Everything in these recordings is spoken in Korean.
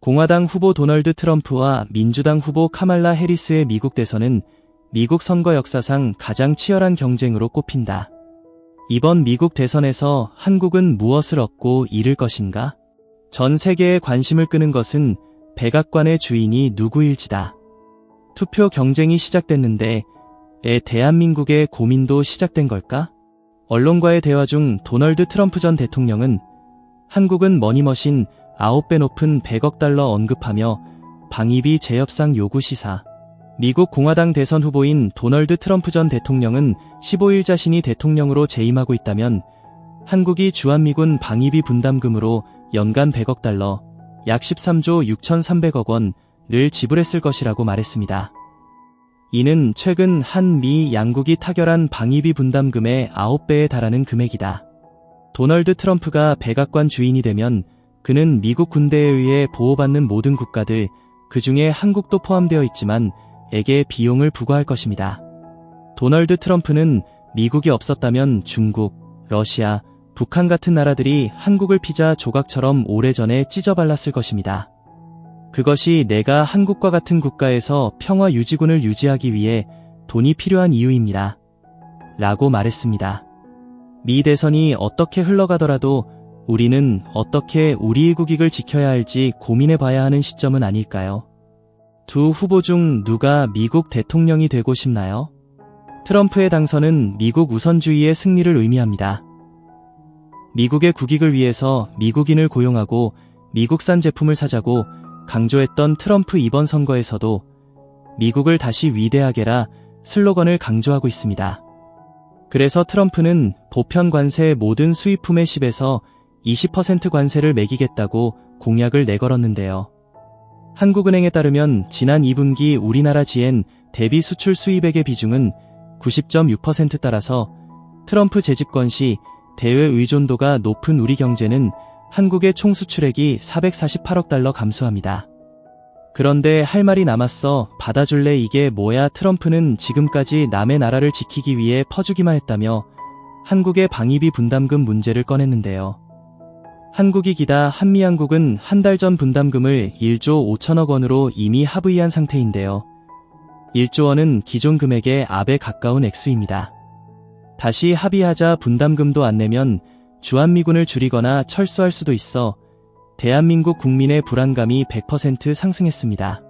공화당 후보 도널드 트럼프와 민주당 후보 카말라 해리스의 미국 대선은 미국 선거 역사상 가장 치열한 경쟁으로 꼽힌다. 이번 미국 대선에서 한국은 무엇을 얻고 잃을 것인가? 전 세계의 관심을 끄는 것은 백악관의 주인이 누구일지다. 투표 경쟁이 시작됐는데 대한민국의 고민도 시작된 걸까? 언론과의 대화 중 도널드 트럼프 전 대통령은 한국은 머니머신 9배 높은 100억 달러 언급하며 방위비 재협상 요구 시사. 미국 공화당 대선 후보인 도널드 트럼프 전 대통령은 15일 자신이 대통령으로 재임하고 있다면 한국이 주한미군 방위비 분담금으로 연간 100억 달러, 약 13조 6,300억 원을 지불했을 것이라고 말했습니다. 이는 최근 한미 양국이 타결한 방위비 분담금의 9배에 달하는 금액이다. 도널드 트럼프가 백악관 주인이 되면 그는 미국 군대에 의해 보호받는 모든 국가들, 그 중에 한국도 포함되어 있지만 에게 비용을 부과할 것입니다. 도널드 트럼프는 미국이 없었다면 중국, 러시아, 북한 같은 나라들이 한국을 피자 조각처럼 오래전에 찢어발랐을 것입니다. 그것이 내가 한국과 같은 국가에서 평화 유지군을 유지하기 위해 돈이 필요한 이유입니다. 라고 말했습니다. 미 대선이 어떻게 흘러가더라도 우리는 어떻게 우리의 국익을 지켜야 할지 고민해봐야 하는 시점은 아닐까요? 두 후보 중 누가 미국 대통령이 되고 싶나요? 트럼프의 당선은 미국 우선주의의 승리를 의미합니다. 미국의 국익을 위해서 미국인을 고용하고 미국산 제품을 사자고 강조했던 트럼프 이번 선거에서도 미국을 다시 위대하게라 슬로건을 강조하고 있습니다. 그래서 트럼프는 보편 관세 모든 수입품의 10에서 20% 관세를 매기겠다고 공약을 내걸었는데요. 한국은행에 따르면 지난 2분기 우리나라 GN 대비 수출 수입액의 비중은 90.6% 따라서 트럼프 재집권 시 대외 의존도가 높은 우리 경제는 한국의 총 수출액이 448억 달러 감소합니다. 그런데 할 말이 남았어. 받아줄래 이게 뭐야? 트럼프는 지금까지 남의 나라를 지키기 위해 퍼주기만 했다며 한국의 방위비 분담금 문제를 꺼냈는데요. 한국이 기다 한미양국은 한 달 전 분담금을 1조 5천억 원으로 이미 합의한 상태인데요. 1조 원은 기존 금액의 압에 가까운 액수입니다. 다시 합의하자 분담금도 안 내면 주한미군을 줄이거나 철수할 수도 있어 대한민국 국민의 불안감이 100% 상승했습니다.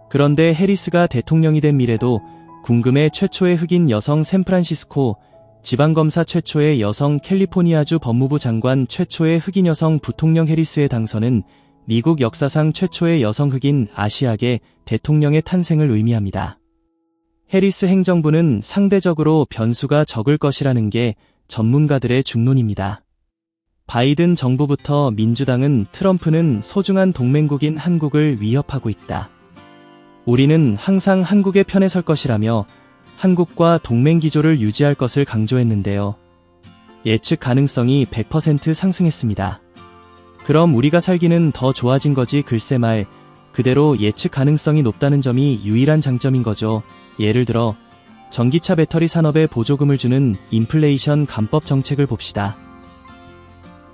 그런데 해리스가 대통령이 된 미래도 궁금해. 최초의 흑인 여성 샌프란시스코 지방검사, 최초의 여성 캘리포니아주 법무부 장관, 최초의 흑인 여성 부통령. 해리스의 당선은 미국 역사상 최초의 여성 흑인 아시아계 대통령의 탄생을 의미합니다. 해리스 행정부는 상대적으로 변수가 적을 것이라는 게 전문가들의 중론입니다. 바이든 정부부터 민주당은 트럼프는 소중한 동맹국인 한국을 위협하고 있다. 우리는 항상 한국의 편에 설 것이라며 한국과 동맹 기조를 유지할 것을 강조했는데요. 예측 가능성이 100% 상승했습니다. 그럼 우리가 살기는 더 좋아진 거지? 글쎄 말 그대로 예측 가능성이 높다는 점이 유일한 장점인 거죠. 예를 들어 전기차 배터리 산업에 보조금을 주는 인플레이션 감법 정책을 봅시다.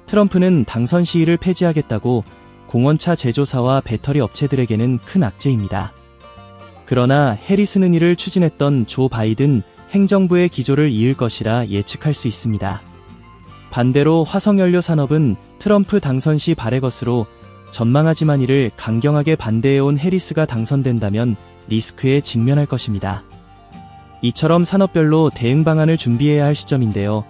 트럼프는 당선 시위를 폐지하겠다고 공원차 제조사와 배터리 업체들에게는 큰 악재입니다. 그러나 해리스는 이를 추진했던 조 바이든 행정부의 기조를 이을 것이라 예측할 수 있습니다. 반대로 화석연료 산업은 트럼프 당선 시 발의 것으로 전망하지만 이를 강경하게 반대해온 해리스가 당선된다면 리스크에 직면할 것입니다. 이처럼 산업별로 대응 방안을 준비해야 할 시점인데요.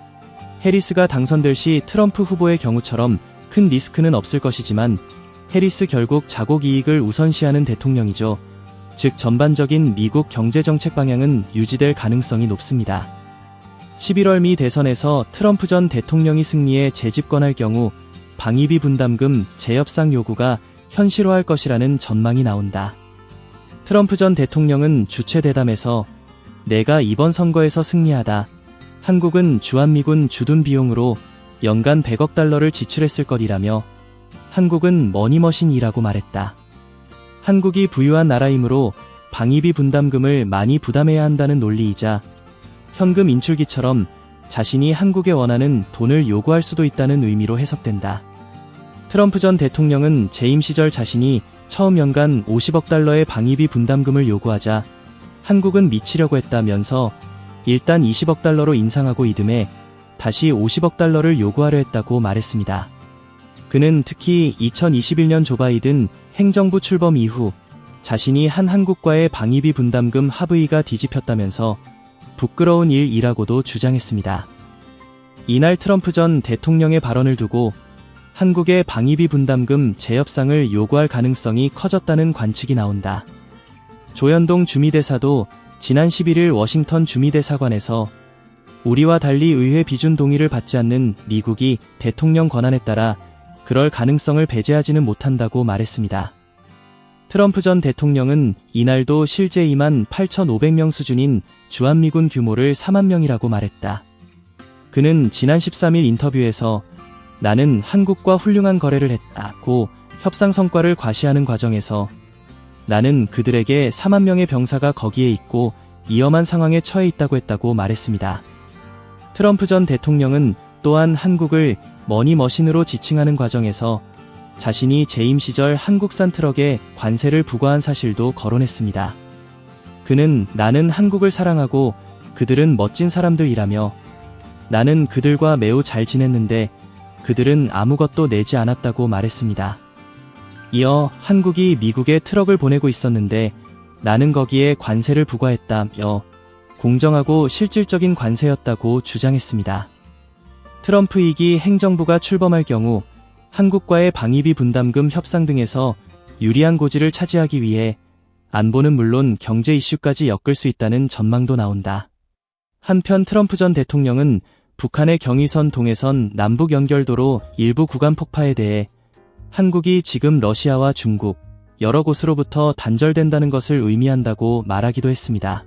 해리스가 당선될 시 트럼프 후보의 경우처럼 큰 리스크는 없을 것이지만 해리스 결국 자국 이익을 우선시하는 대통령이죠. 즉 전반적인 미국 경제정책 방향은 유지될 가능성이 높습니다. 11월 미 대선에서 트럼프 전 대통령이 승리해 재집권할 경우 방위비 분담금 재협상 요구가 현실화할 것이라는 전망이 나온다. 트럼프 전 대통령은 주최 대담에서 내가 이번 선거에서 승리하다. 한국은 주한미군 주둔 비용으로 연간 100억 달러를 지출했을 것이라며 한국은 머니머신이라고 말했다. 한국이 부유한 나라이므로 방위비 분담금을 많이 부담해야 한다는 논리이자 현금 인출기처럼 자신이 한국에 원하는 돈을 요구할 수도 있다는 의미로 해석된다. 트럼프 전 대통령은 재임 시절 자신이 처음 연간 50억 달러의 방위비 분담금을 요구하자 한국은 미치려고 했다면서 일단 20억 달러로 인상하고 이듬해 다시 50억 달러를 요구하려 했다고 말했습니다. 그는 특히 2021년 조 바이든 행정부 출범 이후 자신이 한 한국과의 방위비 분담금 합의가 뒤집혔다면서 부끄러운 일이라고도 주장했습니다. 이날 트럼프 전 대통령의 발언을 두고 한국의 방위비 분담금 재협상을 요구할 가능성이 커졌다는 관측이 나온다. 조현동 주미대사도 지난 11일 워싱턴 주미대사관에서 우리와 달리 의회 비준 동의를 받지 않는 미국이 대통령 권한에 따라 그럴 가능성을 배제하지는 못한다고 말했습니다. 트럼프 전 대통령은 이날도 실제 28,500명 수준인 주한미군 규모를 4만 명이라고 말했다. 그는 지난 13일 인터뷰에서 나는 한국과 훌륭한 거래를 했다고 협상 성과를 과시하는 과정에서 나는 그들에게 4만 명의 병사가 거기에 있고 위험한 상황에 처해 있다고 했다고 말했습니다. 트럼프 전 대통령은 또한 한국을 머니머신으로 지칭하는 과정에서 자신이 재임 시절 한국산 트럭에 관세를 부과한 사실도 거론했습니다. 그는 나는 한국을 사랑하고 그들은 멋진 사람들이라며 나는 그들과 매우 잘 지냈는데 그들은 아무것도 내지 않았다고 말했습니다. 이어 한국이 미국에 트럭을 보내고 있었는데 나는 거기에 관세를 부과했다며 공정하고 실질적인 관세였다고 주장했습니다. 트럼프 2기 행정부가 출범할 경우 한국과의 방위비 분담금 협상 등에서 유리한 고지를 차지하기 위해 안보는 물론 경제 이슈까지 엮을 수 있다는 전망도 나온다. 한편 트럼프 전 대통령은 북한의 경의선 동해선 남북 연결도로 일부 구간 폭파에 대해 한국이 지금 러시아와 중국, 여러 곳으로부터 단절된다는 것을 의미한다고 말하기도 했습니다.